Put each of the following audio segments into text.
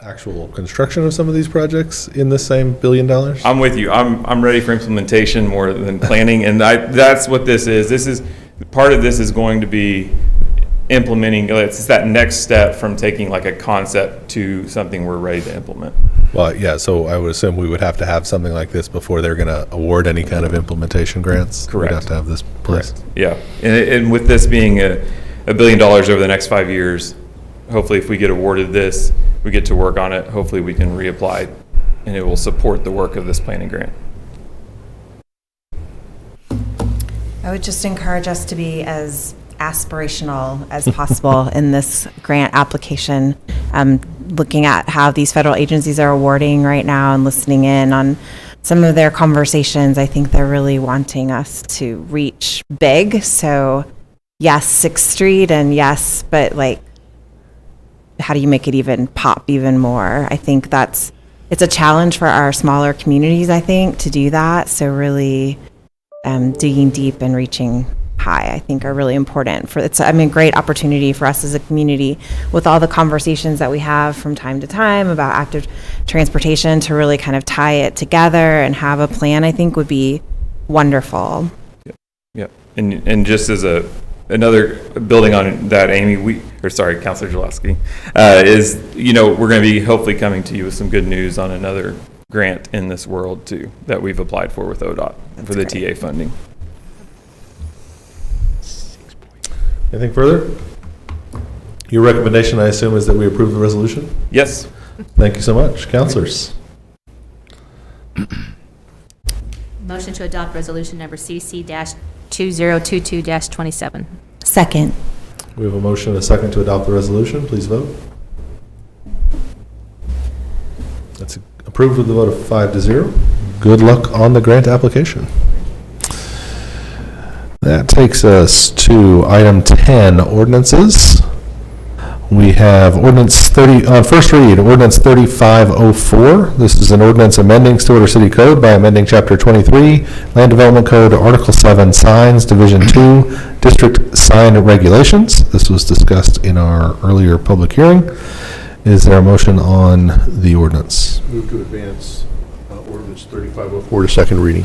actual construction of some of these projects in this same $1 billion? I'm with you. I'm ready for implementation more than planning, and that's what this is. This is part of this is going to be implementing. It's that next step from taking like a concept to something we're ready to implement. Well, yeah, so I would assume we would have to have something like this before they're going to award any kind of implementation grants. Correct. We'd have to have this place. Correct. Yeah, and with this being $1 billion over the next 5 years, hopefully if we get awarded this, we get to work on it. Hopefully we can reapply, and it will support the work of this planning grant. I would just encourage us to be as aspirational as possible in this grant application. Looking at how these federal agencies are awarding right now and listening in on some of their conversations, I think they're really wanting us to reach big. So yes, 6th Street, and yes, but like, how do you make it even pop even more? I think it's a challenge for our smaller communities, I think, to do that. So really digging deep and reaching high, I think, are really important. Great opportunity for us as a community with all the conversations that we have from time to time about active transportation to really kind of tie it together and have a plan, I think, would be wonderful. Yep. And just as another building on that, Amy, Councilor Jaloski, is, we're going to be hopefully coming to you with some good news on another grant in this world too that we've applied for with ODOT for the TA funding. Anything further? Your recommendation, I assume, is that we approve the resolution? Yes. Thank you so much. Councilors? Motion to adopt resolution number CC-2022-27. Second. We have a motion and a second to adopt the resolution. Please vote. That's approved with the vote of 5-0. Good luck on the grant application. That takes us to item 10, ordinances. We have ordinance 30, first read, ordinance 3504. This is an ordinance amending Stillwater City Code by amending Chapter 23, Land Development Code, Article 7, Signs, Division 2, District Sign Regulations. This was discussed in our earlier public hearing. Is there a motion on the ordinance? Move to advance ordinance 3504 to second reading.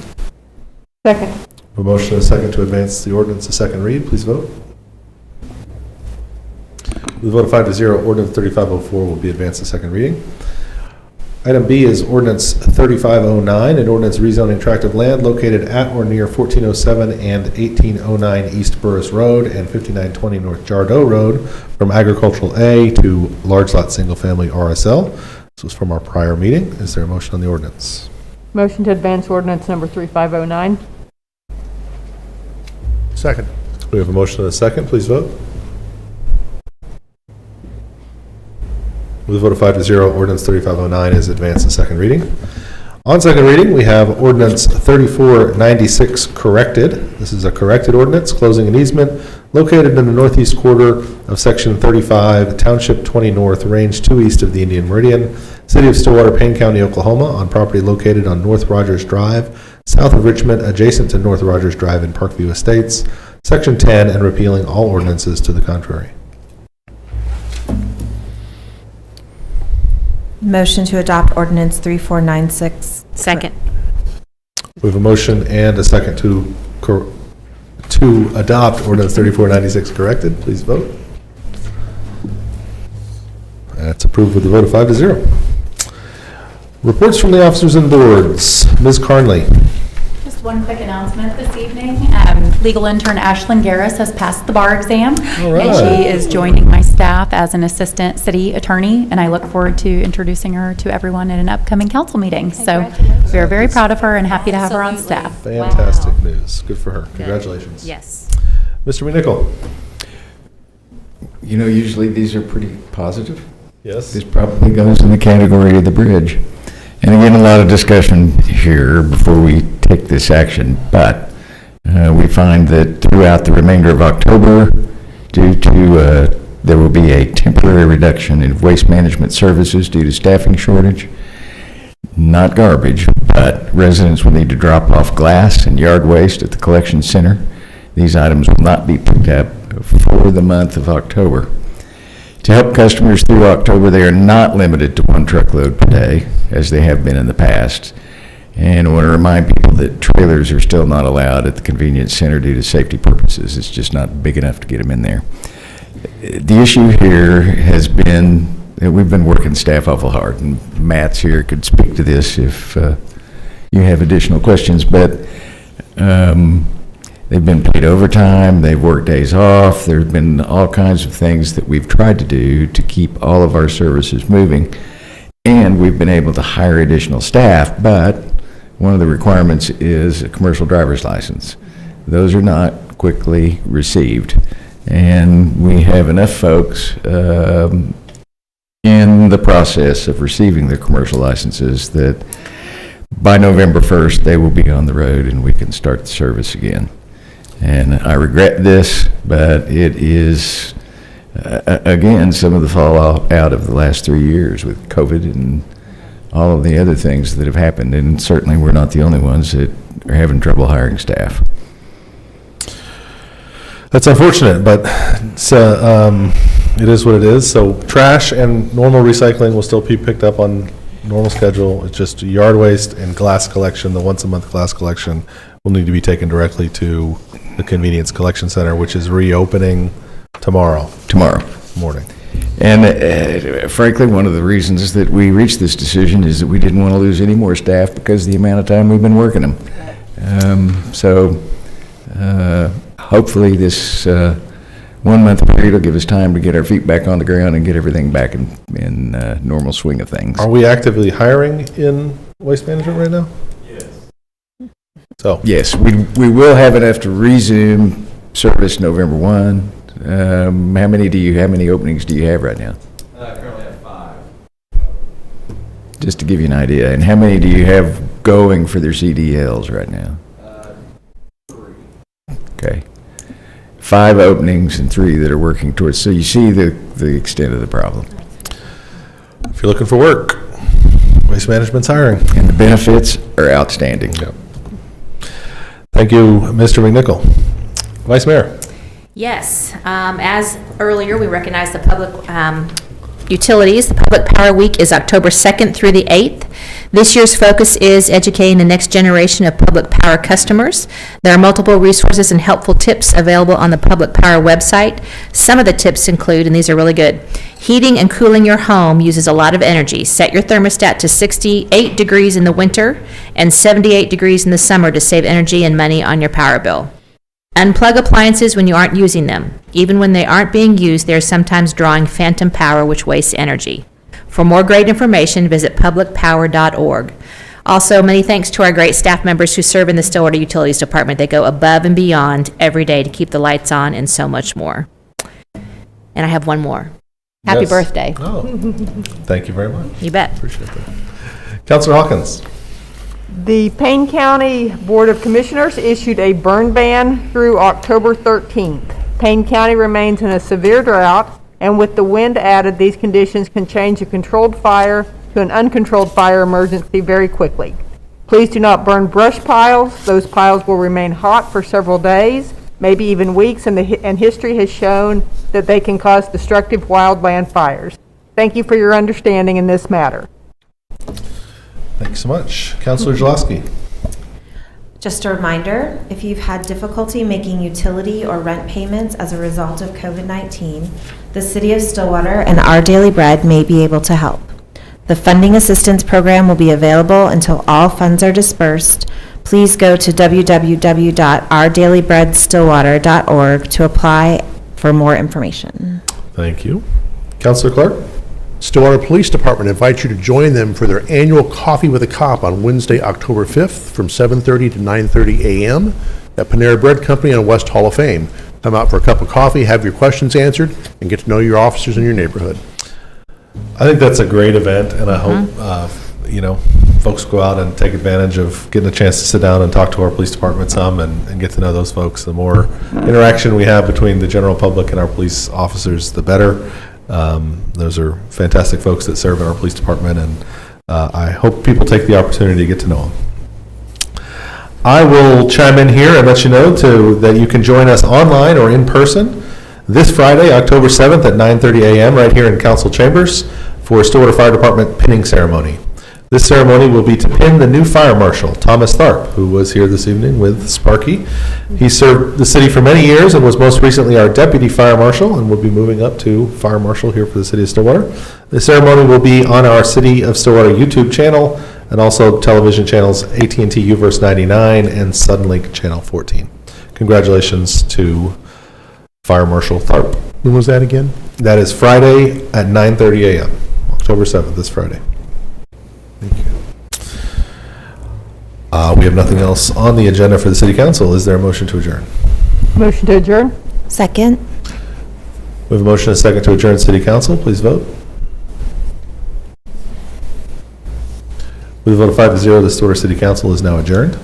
Second. A motion and a second to advance the ordinance to second read. Please vote. With a vote of 5-0, ordinance 3504 will be advanced to second reading. Item B is ordinance 3509, an ordinance rezoning tract of land located at or near 1407 and 1809 East Burris Road and 5920 North Jardeau Road from agricultural A to large lot single family RSL. This was from our prior meeting. Is there a motion on the ordinance? Motion to advance ordinance number 3509. Second. We have a motion and a second. Please vote. With a vote of 5-0, ordinance 3509 is advanced to second reading. On second reading, we have ordinance 3496 corrected. This is a corrected ordinance closing an easement located in the northeast quarter of section 35, township 20 north, range 2 east of the Indian Meridian, city of Stillwater, Payne County, Oklahoma, on property located on North Rogers Drive, south of Richmond, adjacent to North Rogers Drive in Parkview Estates, section 10, and repealing all ordinances to the contrary. Motion to adopt ordinance 3496. Second. We have a motion and a second to adopt ordinance 3496 corrected. Please vote. That's approved with a vote of 5-0. Reports from the officers and boards. Ms. Carnley. Just one quick announcement this evening. Legal intern Ashlyn Garris has passed the bar exam, and she is joining my staff as an assistant city attorney, and I look forward to introducing her to everyone at an upcoming council meeting. So we are very proud of her and happy to have her on staff. Fantastic news. Good for her. Good. Congratulations. Yes. Mr. McNichol. Usually these are pretty positive. Yes. This probably goes in the category of the bridge. And again, a lot of discussion here before we take this action, but we find that throughout the remainder of October, due to there will be a temporary reduction in waste management services due to staffing shortage. Not garbage, but residents will need to drop off glass and yard waste at the collection center. These items will not be picked up for the month of October. To help customers through October, they are not limited to 1 truckload per day, as they have been in the past. And I want to remind people that trailers are still not allowed at the convenience center due to safety purposes. It's just not big enough to get them in there. The issue here has been that we've been working staff awful hard, and Matt's here, could speak to this if you have additional questions, but they've been paid overtime, they've worked days off, there's been all kinds of things that we've tried to do to keep all of our services moving, and we've been able to hire additional staff, but one of the requirements is a commercial driver's license. Those are not quickly received, and we have enough folks in the process of receiving their commercial licenses that by November 1st, they will be on the road and we can start the service again. And I regret this, but it is, again, some of the fallout out of the last 3 years with COVID and all of the other things that have happened. And certainly we're not the only ones that are having trouble hiring staff. That's unfortunate, but it is what it is. So trash and normal recycling will still be picked up on normal schedule. It's just yard waste and glass collection, the once-a-month glass collection, will need to be taken directly to the convenience collection center, which is reopening tomorrow morning. And frankly, one of the reasons that we reached this decision is that we didn't want to lose any more staff because of the amount of time we've been working them. Hopefully this 1 month period will give us time to get our feet back on the ground and get everything back in normal swing of things. Are we actively hiring in waste management right now? Yes. So yes, we will have enough to resume service November 1. How many openings do you have right now? I currently have 5. Just to give you an idea. And how many do you have going for their CDLs right now? 3. Okay. 5 openings and 3 that are working towards. So you see the extent of the problem. if you're looking for work, waste management's hiring. And the benefits are outstanding. Yep. Thank you, Mr. McNichol. Vice Mayor. Yes, as earlier, we recognize the public utilities. The Public Power Week is October 2nd through the 8th. This year's focus is educating the next generation of public power customers. There are multiple resources and helpful tips available on the Public Power website. Some of the tips include, and these are really good, heating and cooling your home uses a lot of energy. Set your thermostat to 68 degrees in the winter and 78 degrees in the summer to save energy and money on your power bill. Unplug appliances when you aren't using them. Even when they aren't being used, they are sometimes drawing phantom power, which wastes energy. For more great information, visit publicpower.org. Also, many thanks to our great staff members who serve in the Stillwater Utilities Department. They go above and beyond every day to keep the lights on and so much more. And I have one more. Happy Yes. birthday. Oh, thank you very much. You bet. Appreciate that. Councilor Hawkins. The Payne County Board of Commissioners issued a burn ban through October 13th. Payne County remains in a severe drought, and with the wind added, these conditions can change a controlled fire to an uncontrolled fire emergency very quickly. Please do not burn brush piles. Those piles will remain hot for several days, maybe even weeks, and history has shown that they can cause destructive wildland fires. Thank you for your understanding in this matter. Thanks so much. Councilor Jaloski. Just a reminder, if you've had difficulty making utility or rent payments as a result of COVID-19, the City of Stillwater and Our Daily Bread may be able to help. The funding assistance program will be available until all funds are dispersed. Please go to www.ourdailybreadstillwater.org to apply for more information. Thank you. Councilor Clark. Stillwater Police Department invites you to join them for their annual Coffee with a Cop on Wednesday, October 5th from 7:30 to 9:30 a.m. at Panera Bread Company on West Hall of Fame. Come out for a cup of coffee, have your questions answered, and get to know your officers in your neighborhood. I think that's a great event, and I hope, folks go out and take advantage of getting a chance to sit down and talk to our police department some and get to know those folks. The more interaction we have between the general public and our police officers, the better. Those are fantastic folks that serve in our police department, and I hope people take the opportunity to get to know them. I will chime in here and let you know that you can join us online or in person this Friday, October 7th at 9:30 a.m. right here in council chambers for Stillwater Fire Department pinning ceremony. This ceremony will be to pin the new fire marshal, Thomas Tharp, who was here this evening with Sparky. He served the city for many years and was most recently our deputy fire marshal and will be moving up to fire marshal here for the city of Stillwater. The ceremony will be on our City of Stillwater YouTube channel and also television channels AT&T UVerse 99 and Suddenlink Channel 14. Congratulations to Fire Marshal Tharp. When was that again? That is Friday at 9:30 a.m., October 7th, this Friday. Thank you. We have nothing else on the agenda for the city council. Is there a motion to adjourn? Motion to adjourn? Second. We have a motion and a second to adjourn city council. Please vote. With a vote of 5-0, the Stillwater City Council is now adjourned.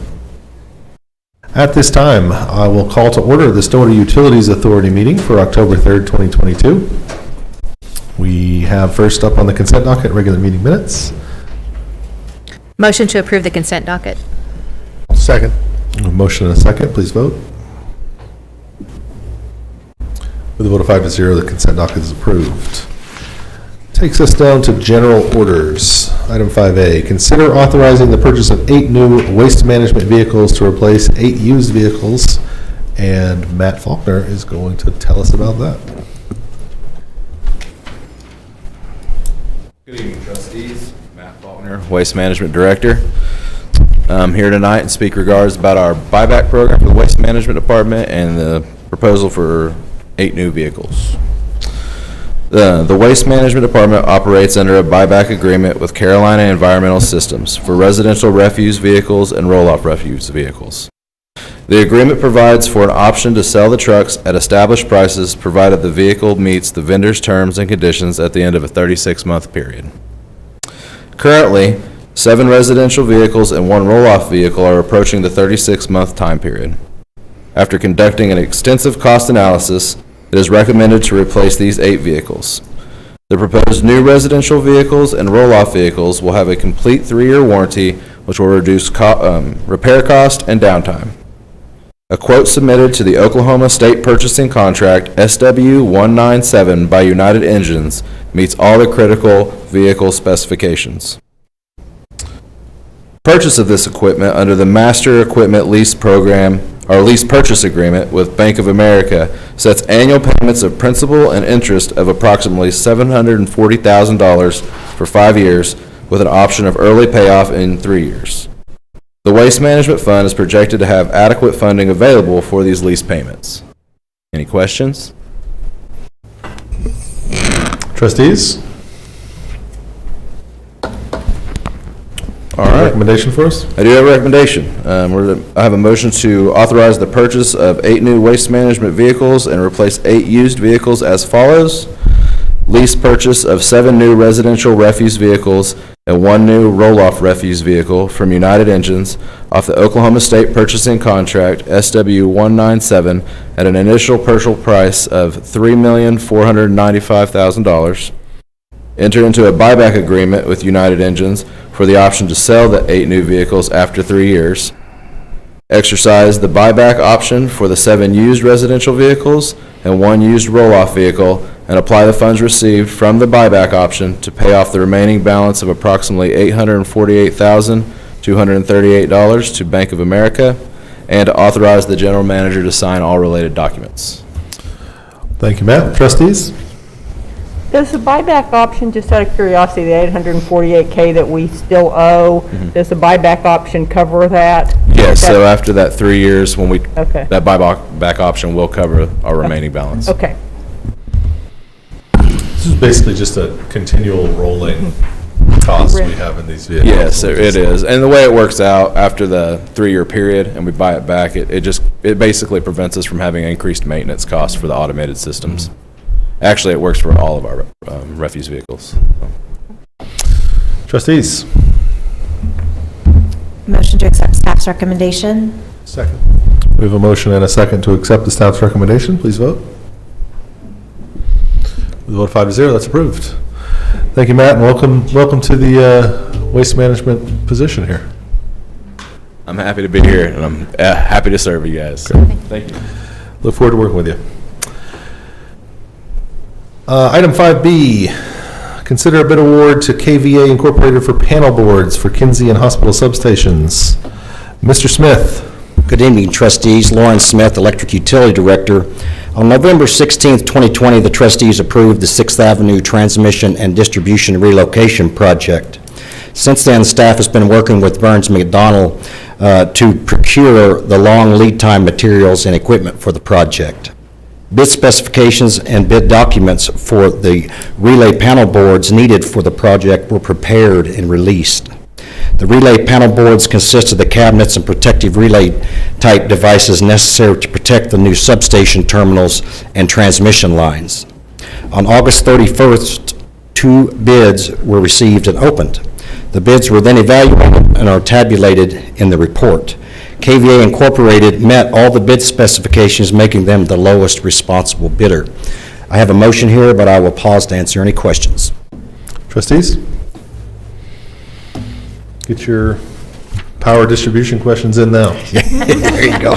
At this time, I will call to order the Stillwater Utilities Authority meeting for October 3rd, 2022. We have first up on the consent docket, regular meeting minutes. Motion to approve the consent docket. Second. A motion and a second, please vote. With a vote of 5-0, the consent docket is approved. Takes us down to general orders. Item 5A, consider authorizing the purchase of 8 new waste management vehicles to replace 8 used vehicles. And Matt Faulkner is going to tell us about that. Good evening, trustees. Matt Faulkner, Waste Management Director. I'm here tonight and speak regards about our buyback program for the Waste Management Department and the proposal for 8 new vehicles. The Waste Management Department operates under a buyback agreement with Carolina Environmental Systems for residential refuse vehicles and roll-off refuse vehicles. The agreement provides for an option to sell the trucks at established prices provided the vehicle meets the vendor's terms and conditions at the end of a 36-month period. Currently, 7 residential vehicles and 1 roll-off vehicle are approaching the 36-month time period. After conducting an extensive cost analysis, it is recommended to replace these 8 vehicles. The proposed new residential vehicles and roll-off vehicles will have a complete 3-year warranty, which will reduce repair cost and downtime. A quote submitted to the Oklahoma State Purchasing Contract SW197 by United Engines meets all the critical vehicle specifications. Purchase of this equipment under the Master Equipment Lease Program our lease purchase agreement with Bank of America sets annual payments of principal and interest of approximately $740,000 for 5 years with an option of early payoff in 3 years. The Waste Management Fund is projected to have adequate funding available for these lease payments. Any questions? Trustees? All right. Recommendation for us? I do have a recommendation. I have a motion to authorize the purchase of 8 new waste management vehicles and replace 8 used vehicles as follows. Lease purchase of 7 new residential refuse vehicles and 1 new roll-off refuse vehicle from United Engines off the Oklahoma State Purchasing Contract SW197 at an initial purchase price of $3,495,000. Enter into a buyback agreement with United Engines for the option to sell the 8 new vehicles after 3 years. Exercise the buyback option for the 7 used residential vehicles and 1 used roll-off vehicle and apply the funds received from the buyback option to pay off the remaining balance of approximately $848,238 to Bank of America and to authorize the general manager to sign all related documents. Thank you, Matt. Trustees? Does the buyback option, just out of curiosity, the $848K that we still owe, does the buyback option cover that? Yes, so after that 3 years, when we, Okay. that buyback option will cover our remaining balance. Okay. This is basically just a continual rolling cost we have in these vehicles. Yes, it is. And the way it works out after the 3-year period and we buy it back, it basically prevents us from having increased maintenance costs for the automated systems. Actually, it works for all of our refuse vehicles. Trustees? Motion to accept staff's recommendation. Second. We have a motion and a second to accept the staff's recommendation. Please vote. With a vote of 5-0, that's approved. Thank you, Matt, and welcome to the waste management position here. I'm happy to be here, and I'm happy to serve you guys. Great. Thank you. Look forward to working with you. Item 5B, consider a bid award to KVA Incorporated for panel boards for Kinsey and hospital substations. Mr. Smith. Good evening, trustees. Lauren Smith, Electric Utility Director. On November 16th, 2020, the trustees approved the 6th Avenue Transmission and Distribution Relocation Project. Since then, staff has been working with Burns McDonnell to procure the long lead time materials and equipment for the project. Bid specifications and bid documents for the relay panel boards needed for the project were prepared and released. The relay panel boards consist of the cabinets and protective relay-type devices necessary to protect the new substation terminals and transmission lines. On August 31st, 2 bids were received and opened. The bids were then evaluated and are tabulated in the report. KVA Incorporated met all the bid specifications, making them the lowest responsible bidder. I have a motion here, but I will pause to answer any questions. Trustees? Get your power distribution questions in now. There you go.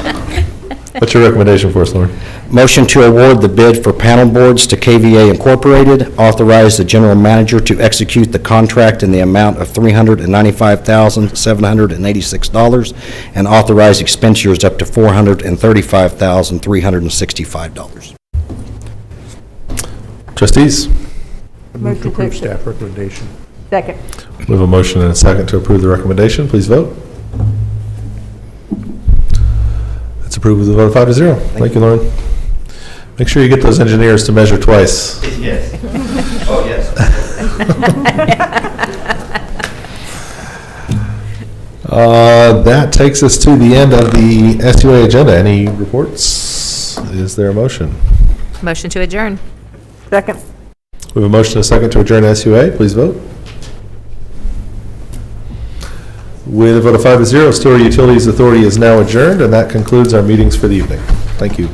What's your recommendation for us, Lauren? Motion to award the bid for panel boards to KVA Incorporated, authorize the general manager to execute the contract in the amount of $395,786, and authorize expenditures up to $435,365. Trustees? I move to approve staff recommendation. Second. We have a motion and a second to approve the recommendation. Please vote. It's approved with a vote of 5-0. Thank you, Lauren. Make sure you get those engineers to measure twice. Yes. Oh, yes. That takes us to the end of the SUA agenda. Any reports? Is there a motion? Motion to adjourn. Second. We have a motion and a second to adjourn SUA. Please vote. With a vote of 5-0, Stillwater Utilities Authority is now adjourned, and that concludes our meetings for the evening. Thank you.